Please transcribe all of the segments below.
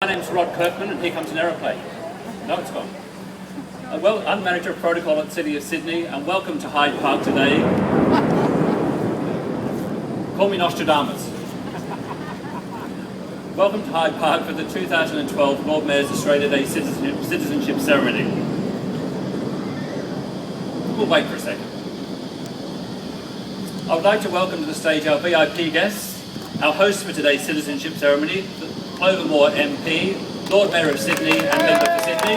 My name's Rod Kirkman, and here comes an aeroplane. No, it's gone. Well, I'm Manager of Protocol at City of Sydney, and welcome to Hyde Park today. Call me Nostradamus. Welcome to Hyde Park for the 2012 Lord Mayor's Australia Day Citizenship Ceremony. We'll wait for a second. I would like to welcome to the stage our VIP guests, our host for today's Citizenship Ceremony, Clover Moore MP, Lord Mayor of Sydney and Member for Sydney.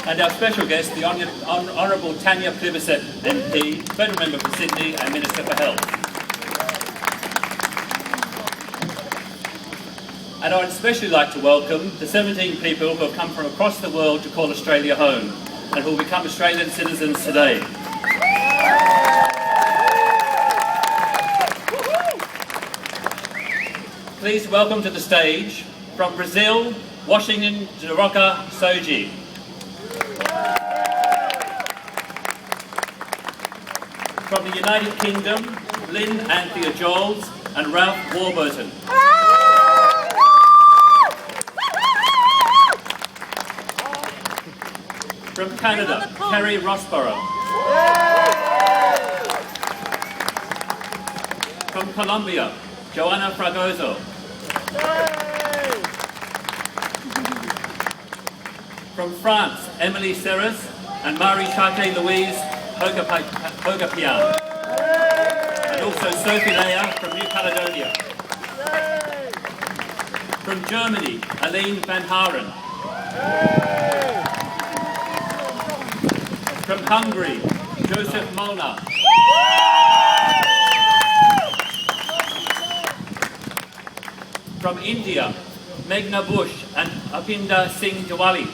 And our special guest, the Honourable Tanya Plibersek MP, Federal Member for Sydney and Minister for Health. And I would especially like to welcome the 17 people who have come from across the world to call Australia home and who will become Australian citizens today. Please welcome to the stage, from Brazil, Washington Jaroka Soji. From the United Kingdom, Lynn Anthea Joles and Ralph Warburton. From Canada, Kerry Rossborough. From Colombia, Joanna Fragoso. From France, Emily Serres and Marie-Charque Louise Hogapian. And also Sophie Leia from New Caledonia. From Germany, Aline van Haren. From Hungary, Joseph Molnar. From India, Meghna Bush and Apinda Singh Diwali.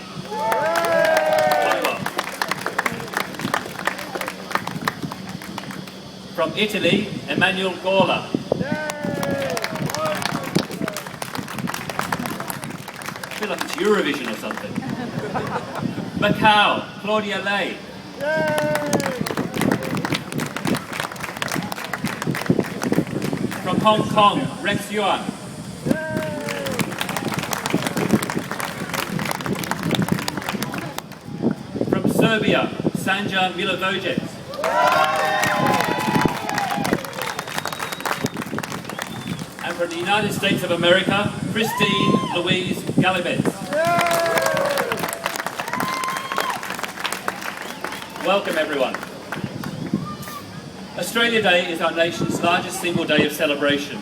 From Italy, Emmanuel Gorla. I feel like it's Eurovision or something. Macau, Claudia Lay. From Hong Kong, Rex Yuan. From Serbia, Sanja Milovojevic. And from the United States of America, Christine Louise Galibet. Welcome everyone. Australia Day is our nation's largest single day of celebration,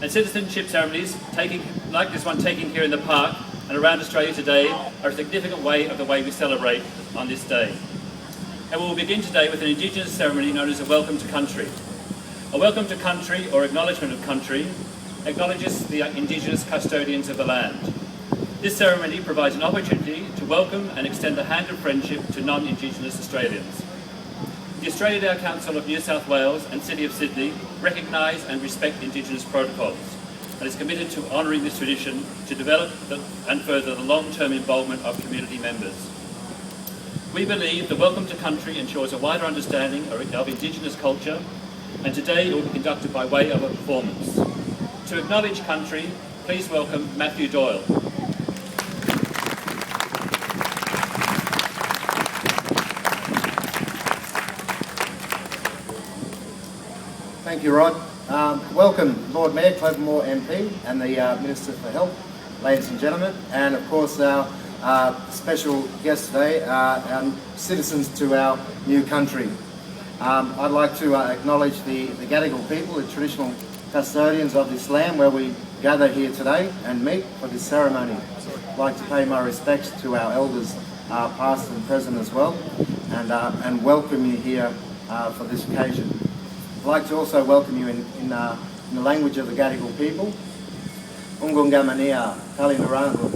and citizenship ceremonies like this one taking here in the park and around Australia today are a significant way of the way we celebrate on this day. And we will begin today with an Indigenous ceremony known as a Welcome to Country. A Welcome to Country, or Acknowledgement of Country, acknowledges the Indigenous custodians of the land. This ceremony provides an opportunity to welcome and extend the hand of friendship to non-Indigenous Australians. The Australia Day Council of New South Wales and City of Sydney recognise and respect Indigenous protocols and is committed to honouring this tradition to develop and further the long-term involvement of community members. We believe the Welcome to Country ensures a wider understanding of Indigenous culture, and today it will be conducted by way of a performance. To acknowledge country, please welcome Matthew Doyle. Thank you, Rod. Welcome, Lord Mayor, Clover Moore MP, and the Minister for Health, ladies and gentlemen, and of course our special guest today, and citizens to our new country. I'd like to acknowledge the Gadigal people, the traditional custodians of this land where we gather here today and meet for this ceremony. I'd like to pay my respects to our elders, past and present as well, and welcome you here for this occasion. I'd like to also welcome you in the language of the Gadigal people. Ungungamania, Kalinarangu,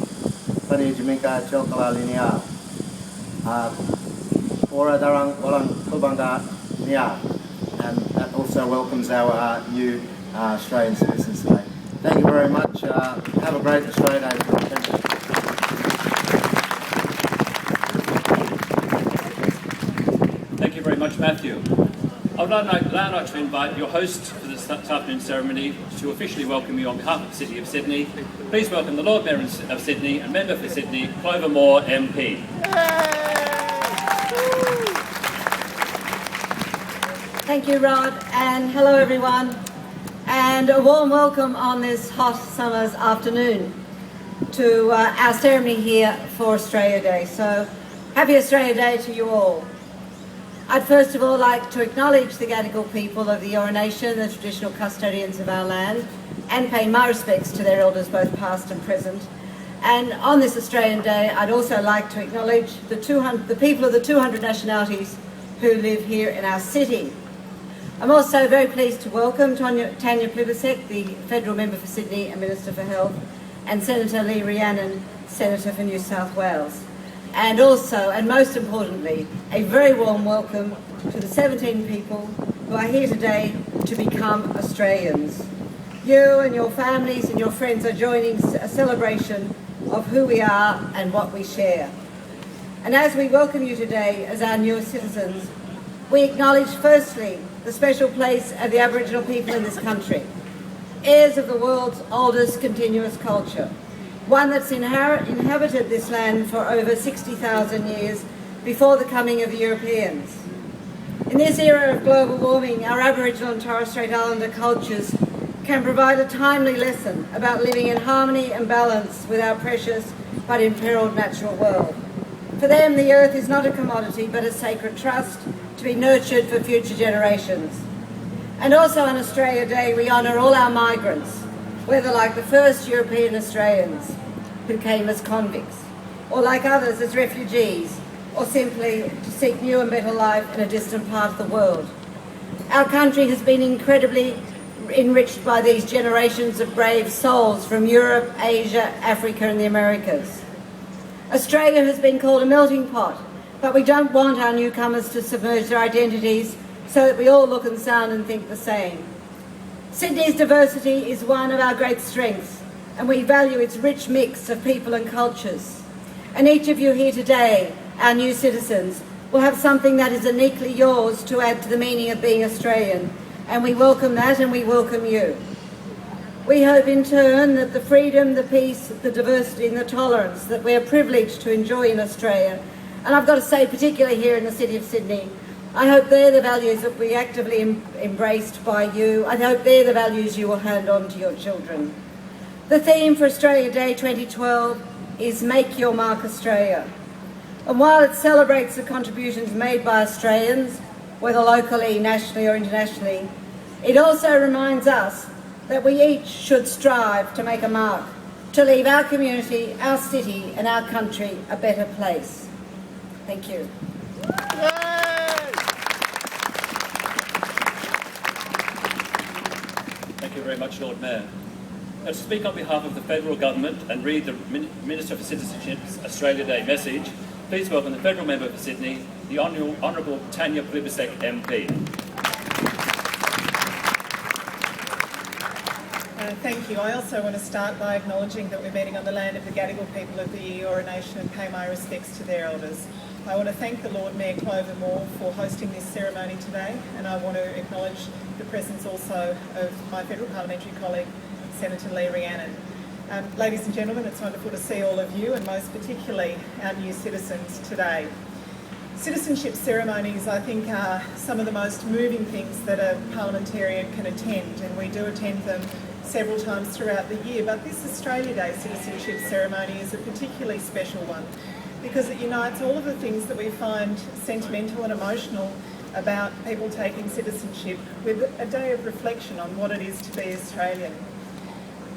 Pani Jamaica Chelkala Linia, Ora Darang Walang Kubanga Nia, and that also welcomes our new Australian citizens today. Thank you very much. Have a great Australia Day. Thank you. Thank you very much, Matthew. I would now like to invite your host for this this afternoon's ceremony to officially welcome you on behalf of the City of Sydney. Please welcome the Lord Mayor of Sydney and Member for Sydney, Clover Moore MP. Thank you, Rod, and hello everyone, and a warm welcome on this hot summer's afternoon to our ceremony here for Australia Day. So, happy Australia Day to you all. I'd first of all like to acknowledge the Gadigal people of the Eora Nation, the traditional custodians of our land, and pay my respects to their elders, both past and present. And on this Australian Day, I'd also like to acknowledge the people of the 200 nationalities who live here in our city. I'm also very pleased to welcome Tanya Plibersek, the Federal Member for Sydney and Minister for Health, and Senator Lee Rhiannon, Senator for New South Wales. And also, and most importantly, a very warm welcome to the 17 people who are here today to become Australians. You and your families and your friends are joining a celebration of who we are and what we share. And as we welcome you today as our new citizens, we acknowledge firstly the special place of the Aboriginal people in this country, heirs of the world's oldest continuous culture, one that's inhabited this land for over 60,000 years before the coming of the Europeans. In this era of global warming, our Aboriginal and Torres Strait Islander cultures can provide a timely lesson about living in harmony and balance with our precious but imperiled natural world. For them, the earth is not a commodity but a sacred trust to be nurtured for future generations. And also on Australia Day, we honour all our migrants, whether like the first European Australians who came as convicts, or like others as refugees, or simply to seek new and better life in a distant part of the world. Our country has been incredibly enriched by these generations of brave souls from Europe, Asia, Africa and the Americas. Australia has been called a melting pot, but we don't want our newcomers to submerge their identities so that we all look and sound and think the same. Sydney's diversity is one of our great strengths, and we value its rich mix of people and cultures. And each of you here today, our new citizens, will have something that is uniquely yours to add to the meaning of being Australian, and we welcome that and we welcome you. We hope in turn that the freedom, the peace, the diversity and the tolerance that we are privileged to enjoy in Australia, and I've got to say particularly here in the City of Sydney, I hope they're the values that we actively embraced by you. I hope they're the values you will hand on to your children. The theme for Australia Day 2012 is Make Your Mark Australia. And while it celebrates the contributions made by Australians, whether locally, nationally or internationally, it also reminds us that we each should strive to make a mark, to leave our community, our city and our country a better place. Thank you. Thank you very much, Lord Mayor. To speak on behalf of the Federal Government and read the Minister for Citizenship's Australia Day message, please welcome the Federal Member for Sydney, the Honourable Tanya Plibersek MP. Thank you. I also want to start by acknowledging that we're meeting on the land of the Gadigal people of the Eora Nation and pay my respects to their elders. I want to thank the Lord Mayor Clover Moore for hosting this ceremony today, and I want to acknowledge the presence also of my federal parliamentary colleague, Senator Lee Rhiannon. Ladies and gentlemen, it's wonderful to see all of you, and most particularly our new citizens today. Citizenship ceremonies, I think, are some of the most moving things that a parliamentarian can attend, and we do attend them several times throughout the year, but this Australia Day citizenship ceremony is a particularly special one because it unites all of the things that we find sentimental and emotional about people taking citizenship with a day of reflection on what it is to be Australian.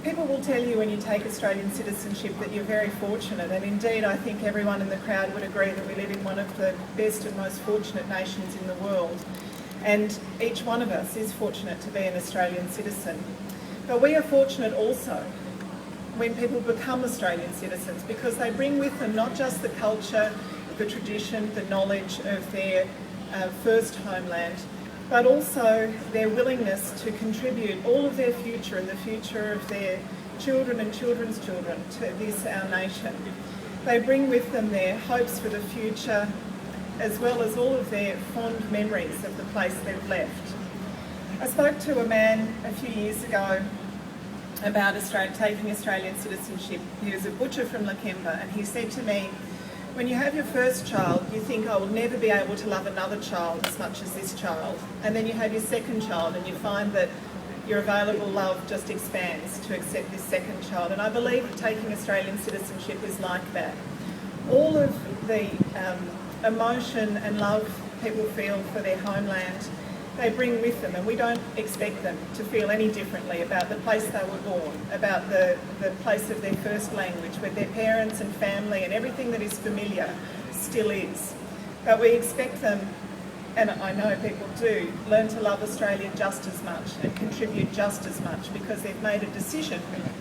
People will tell you when you take Australian citizenship that you're very fortunate, and indeed I think everyone in the crowd would agree that we live in one of the best and most fortunate nations in the world, and each one of us is fortunate to be an Australian citizen. But we are fortunate also when people become Australian citizens because they bring with them not just the culture, the tradition, the knowledge of their first homeland, but also their willingness to contribute all of their future and the future of their children and children's children to this, our nation. They bring with them their hopes for the future as well as all of their fond memories of the place they've left. I spoke to a man a few years ago about taking Australian citizenship. He was a butcher from Lakemba, and he said to me, when you have your first child, you think, I will never be able to love another child as much as this child. And then you have your second child and you find that your available love just expands to accept this second child. And I believe that taking Australian citizenship is like that. All of the emotion and love people feel for their homeland, they bring with them, and we don't expect them to feel any differently about the place they were born, about the place of their first language, where their parents and family and everything that is familiar still is. But we expect them, and I know people do, learn to love Australia just as much and contribute just as much because they've made a decision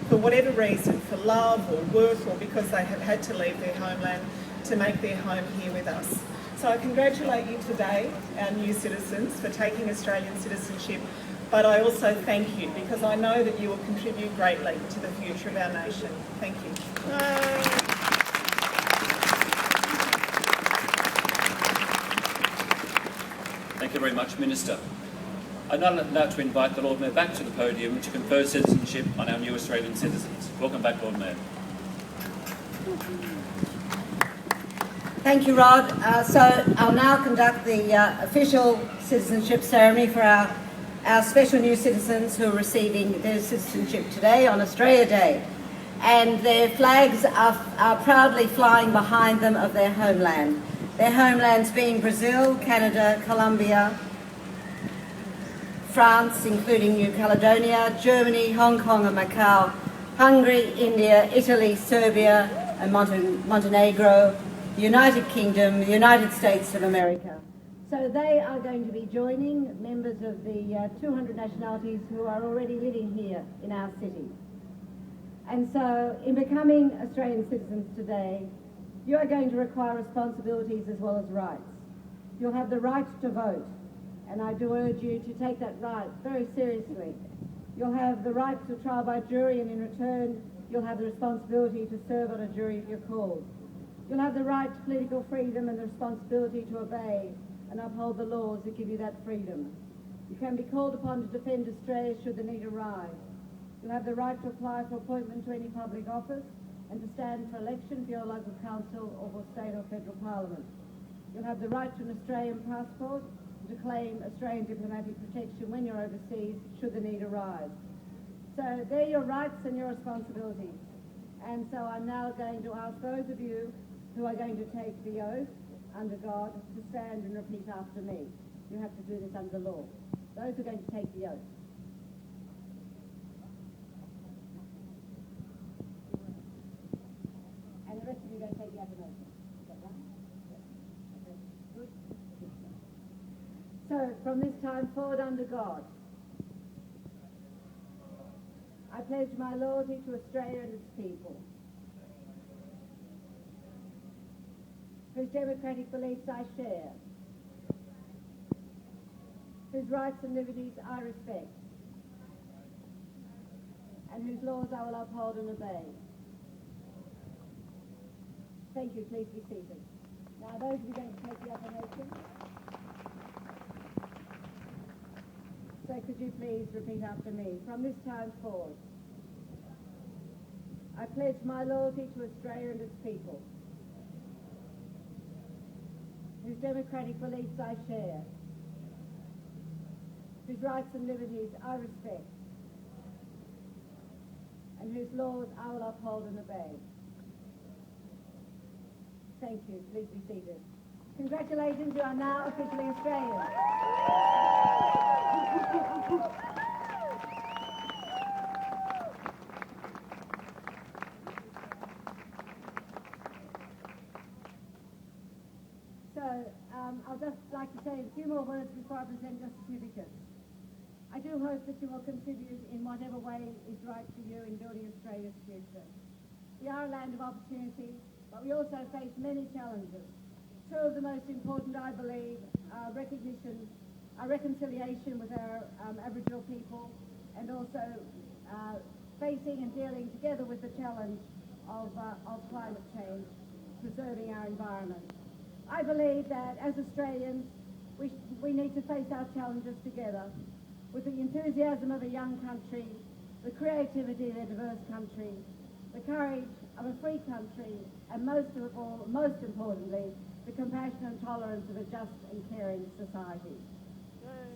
for whatever reason, for love or work or because they have had to leave their homeland to make their home here with us. So I congratulate you today, our new citizens, for taking Australian citizenship, but I also thank you because I know that you will contribute greatly to the future of our nation. Thank you. Thank you very much, Minister. I'd now like to invite the Lord Mayor back to the podium to confer citizenship on our new Australian citizens. Welcome back, Lord Mayor. Thank you, Rod. So I'll now conduct the official citizenship ceremony for our special new citizens who are receiving their citizenship today on Australia Day. And their flags are proudly flying behind them of their homeland. Their homelands being Brazil, Canada, Colombia, France, including New Caledonia, Germany, Hong Kong and Macau, Hungary, India, Italy, Serbia and Montenegro, the United Kingdom, the United States of America. So they are going to be joining members of the 200 nationalities who are already living here in our city. And so in becoming Australian citizens today, you are going to require responsibilities as well as rights. You'll have the right to vote, and I do urge you to take that right very seriously. You'll have the right to trial by jury, and in return, you'll have the responsibility to serve on a jury if you're called. You'll have the right to political freedom and the responsibility to obey and uphold the laws that give you that freedom. You can be called upon to defend Australia should the need arise. You'll have the right to apply for appointment to any public office and to stand for election for your local council or for state or federal parliament. You'll have the right to an Australian passport and to claim Australian diplomatic protection when you're overseas should the need arise. So they're your rights and your responsibilities. And so I'm now going to ask those of you who are going to take the oath under God to stand and repeat after me. You have to do this under law. Those who are going to take the oath. And the rest of you are going to take the affirmation. Is that right? Okay. Good. So from this time forward under God, I pledge my loyalty to Australia and its people, whose democratic beliefs I share, whose rights and liberties I respect, and whose laws I will uphold and obey. Thank you. Please be seated. Now those of you going to take the affirmation. So could you please repeat after me? From this time forward, I pledge my loyalty to Australia and its people, whose democratic beliefs I share, whose rights and liberties I respect, and whose laws I will uphold and obey. Thank you. Please be seated. Congratulations, you are now officially Australian. I'll just like to say a few more words before I present your certificates. I do hope that you will contribute in whatever way is right for you in building Australia's future. We are a land of opportunity, but we also face many challenges. Two of the most important, I believe, are reconciliation with our Aboriginal people, and also facing and dealing together with the challenge of climate change, preserving our environment. I believe that as Australians, we need to face our challenges together, with the enthusiasm of a young country, the creativity of a diverse country, the courage of a free country, and most of all, most importantly, the compassion and tolerance of a just and caring society.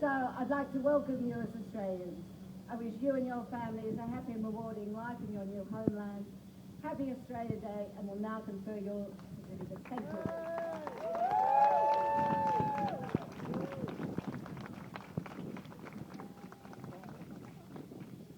So I'd like to welcome you as Australians. I wish you and your families a happy and rewarding life in your new homeland. Happy Australia Day, and will now confer your certificate. Thank you.